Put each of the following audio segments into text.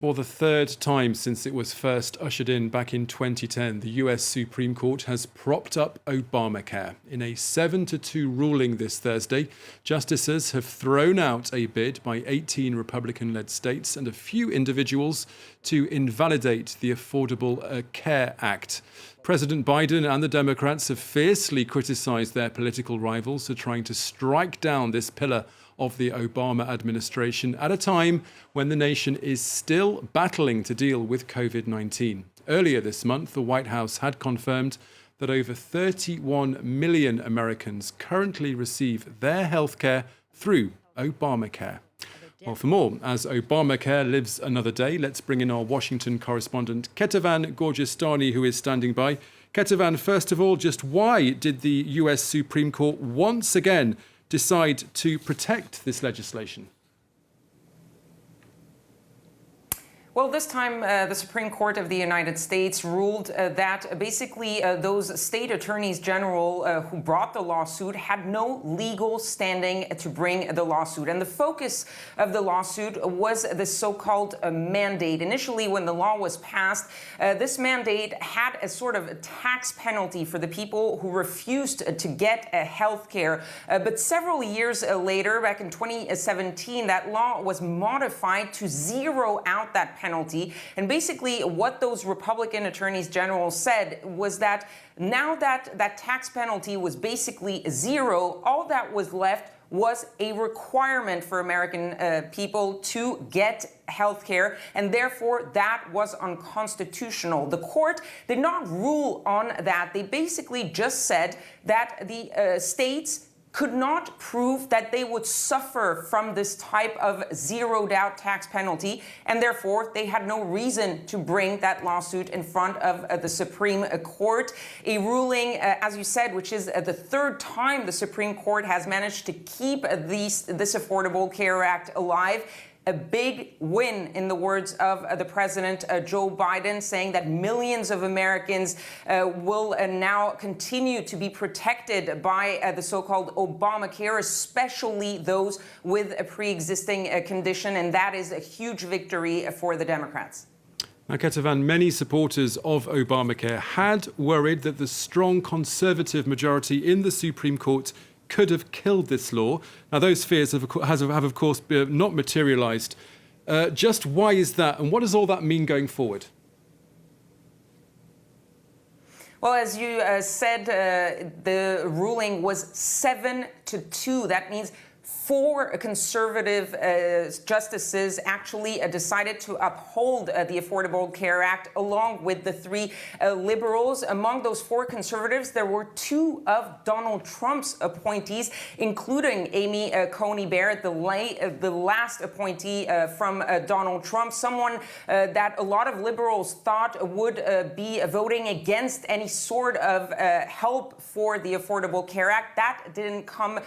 For the third time since it was first ushered in back in 2010, the US Supreme Court has propped up Obamacare. In a 7-2 ruling this Thursday, justices have thrown out a bid by 18 Republican-led states and a few individuals to invalidate the Affordable Care Act. President Biden and the Democrats have fiercely criticized their political rivals for trying to strike down this pillar of the Obama administration at a time when the nation is still battling to deal with COVID-19. Earlier this month, the White House had confirmed that over 31 million Americans currently receive their health care through Obamacare. Well, for more, as Obamacare lives another day, let's bring in our Washington correspondent, Kethevane Gorjestani, who is standing by. Kethevane, first of all, just why did the US Supreme Court once again decide to protect this legislation? Well, this time the Supreme Court of the United States ruled that basically those state attorneys general who brought the lawsuit had no legal standing to bring the lawsuit. And the focus of the lawsuit was the so-called mandate. Initially, when the law was passed, this mandate had a sort of a tax penalty for the people who refused to get health care. But several years later, back in 2017, that law was modified to zero out that penalty. And basically what those Republican attorneys general said was that now that that tax penalty was basically zero, all that was left was a requirement for American people to get health care, and therefore that was unconstitutional. The court did not rule on that. They basically just said that the states could not prove that they would suffer from this type of zeroed out tax penalty, and therefore they had no reason to bring that lawsuit in front of the Supreme Court. A ruling, as you said, which is the third time the Supreme Court has managed to keep this Affordable Care Act alive. A big win, in the words of the President, Joe Biden, saying that millions of Americans will now continue to be protected by the so-called Obamacare, especially those with a pre-existing condition. And that is a huge victory for the Democrats. Now, Kethevane, many supporters of Obamacare had worried that the strong conservative majority in the Supreme Court could have killed this law. Now, those fears have of course, not materialized. Just why is that, and what does all that mean going forward? Well, as you said, the ruling was 7-2. That means 4 conservative justices actually decided to uphold the Affordable Care Act, along with the 3 liberals. Among those 4 conservatives, there were 2 of Donald Trump's appointees, including Amy Coney Barrett, the last appointee from Donald Trump, someone that a lot of liberals thought would be voting against any sort of help for the Affordable Care Act. That didn't come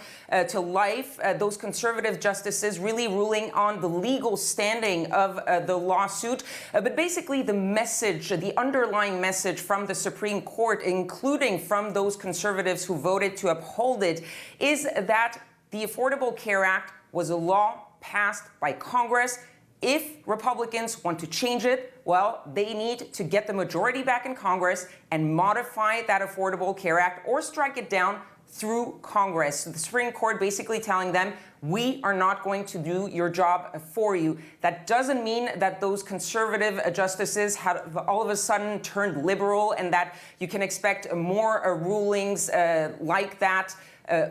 to life. Those conservative justices really ruling on the legal standing of the lawsuit. But basically the message, the underlying message from the Supreme Court, including from those conservatives who voted to uphold it, is that the Affordable Care Act was a law passed by Congress. If Republicans want to change it, well, they need to get the majority back in Congress and modify that Affordable Care Act or strike it down through Congress. So the Supreme Court basically telling them, we are not going to do your job for you. That doesn't mean that those conservative justices have all of a sudden turned liberal and that you can expect more rulings like that.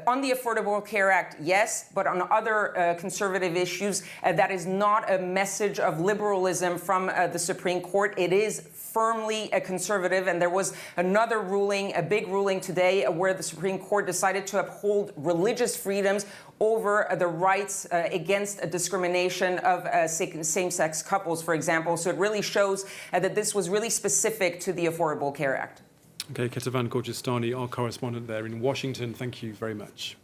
On the Affordable Care Act, yes, but on other conservative issues, that is not a message of liberalism from the Supreme Court. It is firmly conservative, and there was another ruling, a big ruling today, where the Supreme Court decided to uphold religious freedoms over the rights against discrimination of same-sex couples, for example. So it really shows that this was really specific to the Affordable Care Act. Okay, Kethevane Gorjestani, our correspondent there in Washington, thank you very much.